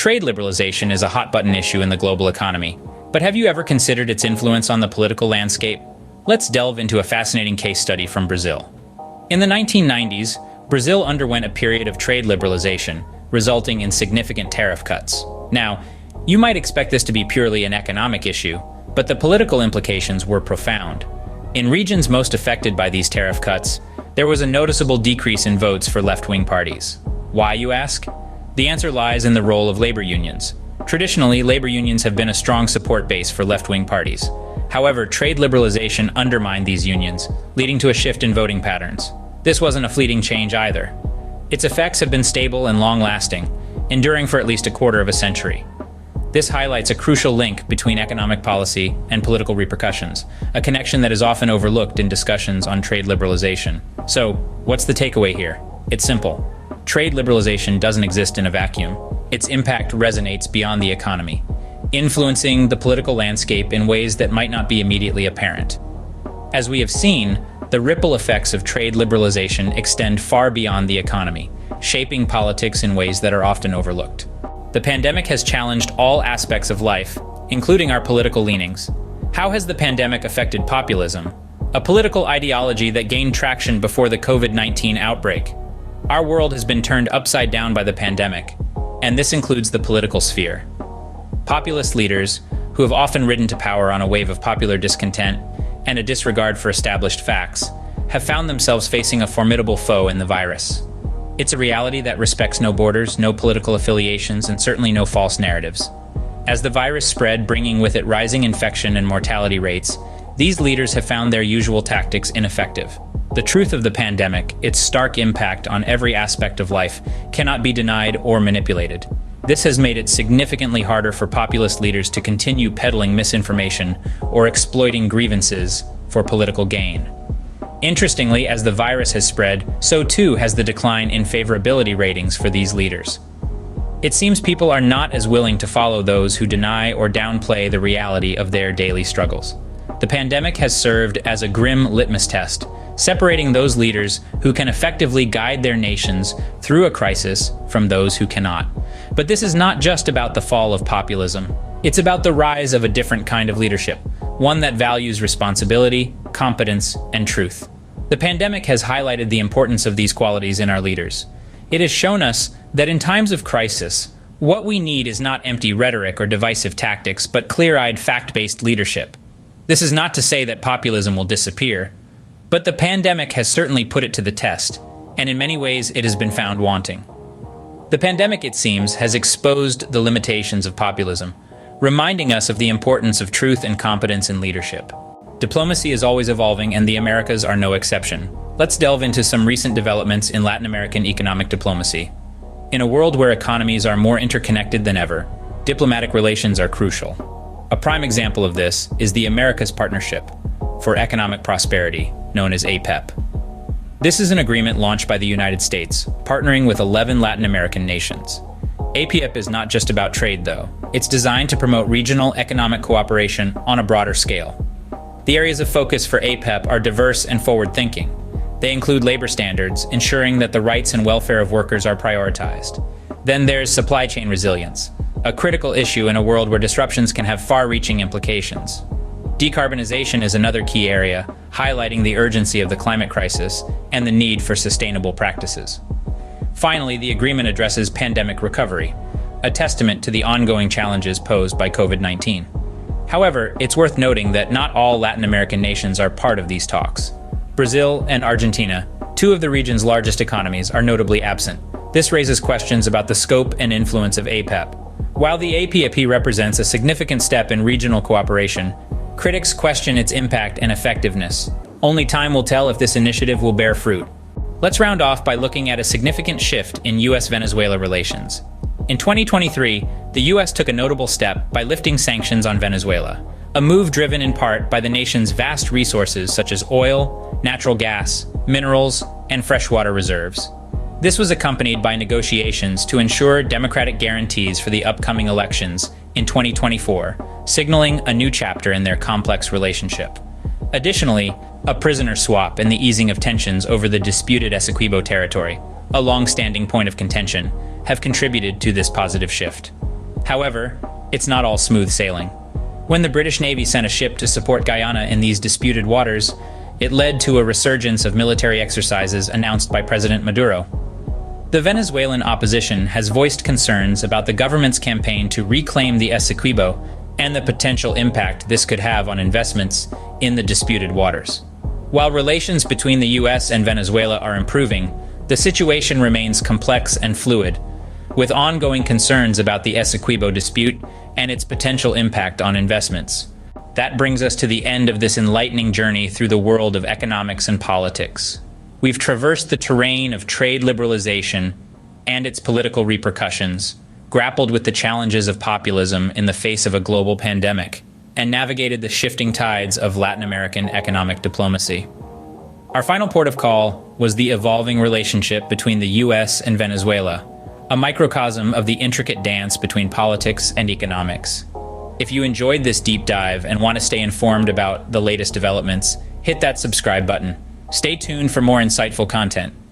Trade liberalization is a hot-button issue in the global economy, but have you ever considered its influence on the political landscape? Let's delve into a fascinating case study from Brazil. In the 1990s, Brazil underwent a period of trade liberalization, resulting in significant tariff cuts. Now, you might expect this to be purely an economic issue, but the political implications were profound. In regions most affected by these tariff cuts, there was a noticeable decrease in votes for left-wing parties. Why, you ask? The answer lies in the role of labor unions. Traditionally, labor unions have been a strong support base for left-wing parties. However, trade liberalization undermined these unions, leading to a shift in voting patterns. This wasn't a fleeting change either. Its effects have been stable and long-lasting, enduring for at least a quarter of a century. This highlights a crucial link between economic policy and political repercussions, a connection that is often overlooked in discussions on trade liberalization. So, what's the takeaway here? It's simple. Trade liberalization doesn't exist in a vacuum. Its impact resonates beyond the economy, influencing the political landscape in ways that might not be immediately apparent. As we have seen, the ripple effects of trade liberalization extend far beyond the economy, shaping politics in ways that are often overlooked. The pandemic has challenged all aspects of life, including our political leanings. How has the pandemic affected populism, a political ideology that gained traction before the COVID-19 outbreak? Our world has been turned upside down by the pandemic, and this includes the political sphere. Populist leaders, who have often risen to power on a wave of popular discontent and a disregard for established facts, have found themselves facing a formidable foe in the virus. It's a reality that respects no borders, no political affiliations, and certainly no false narratives. As the virus spread, bringing with it rising infection and mortality rates, these leaders have found their usual tactics ineffective. The truth of the pandemic, its stark impact on every aspect of life, cannot be denied or manipulated. This has made it significantly harder for populist leaders to continue peddling misinformation or exploiting grievances for political gain. Interestingly, as the virus has spread, so too has the decline in favorability ratings for these leaders. It seems people are not as willing to follow those who deny or downplay the reality of their daily struggles. The pandemic has served as a grim litmus test, separating those leaders who can effectively guide their nations through a crisis from those who cannot. But this is not just about the fall of populism. It's about the rise of a different kind of leadership, one that values responsibility, competence, and truth. The pandemic has highlighted the importance of these qualities in our leaders. It has shown us that in times of crisis, what we need is not empty rhetoric or divisive tactics, but clear-eyed, fact-based leadership. This is not to say that populism will disappear, but the pandemic has certainly put it to the test, and in many ways it has been found wanting. The pandemic, it seems, has exposed the limitations of populism, reminding us of the importance of truth and competence in leadership. Diplomacy is always evolving, and the Americas are no exception. Let's delve into some recent developments in Latin American economic diplomacy. In a world where economies are more interconnected than ever, diplomatic relations are crucial. A prime example of this is the Americas Partnership for Economic Prosperity, known as APEP. This is an agreement launched by the United States, partnering with 11 Latin American nations. APEP is not just about trade, though. It's designed to promote regional economic cooperation on a broader scale. The areas of focus for APEP are diverse and forward-thinking. They include labor standards, ensuring that the rights and welfare of workers are prioritized. Then there's supply chain resilience, a critical issue in a world where disruptions can have far-reaching implications. Decarbonization is another key area, highlighting the urgency of the climate crisis and the need for sustainable practices. Finally, the agreement addresses pandemic recovery, a testament to the ongoing challenges posed by COVID-19. However, it's worth noting that not all Latin American nations are part of these talks. Brazil and Argentina, two of the region's largest economies, are notably absent. This raises questions about the scope and influence of APEP. While the APEP represents a significant step in regional cooperation, critics question its impact and effectiveness. Only time will tell if this initiative will bear fruit. Let's round off by looking at a significant shift in US-Venezuela relations. In 2023, the US took a notable step by lifting sanctions on Venezuela, a move driven in part by the nation's vast resources such as oil, natural gas, minerals, and freshwater reserves. This was accompanied by negotiations to ensure democratic guarantees for the upcoming elections in 2024, signaling a new chapter in their complex relationship. Additionally, a prisoner swap and the easing of tensions over the disputed Essequibo territory, a long-standing point of contention, have contributed to this positive shift. However, it's not all smooth sailing. When the British Navy sent a ship to support Guyana in these disputed waters, it led to a resurgence of military exercises announced by President Maduro. The Venezuelan opposition has voiced concerns about the government's campaign to reclaim the Essequibo and the potential impact this could have on investments in the disputed waters. While relations between the US and Venezuela are improving, the situation remains complex and fluid, with ongoing concerns about the Essequibo dispute and its potential impact on investments. That brings us to the end of this enlightening journey through the world of economics and politics. We've traversed the terrain of trade liberalization and its political repercussions, grappled with the challenges of populism in the face of a global pandemic, and navigated the shifting tides of Latin American economic diplomacy. Our final port of call was the evolving relationship between the US and Venezuela, a microcosm of the intricate dance between politics and economics. If you enjoyed this deep dive and want to stay informed about the latest developments, hit that subscribe button. Stay tuned for more insightful content.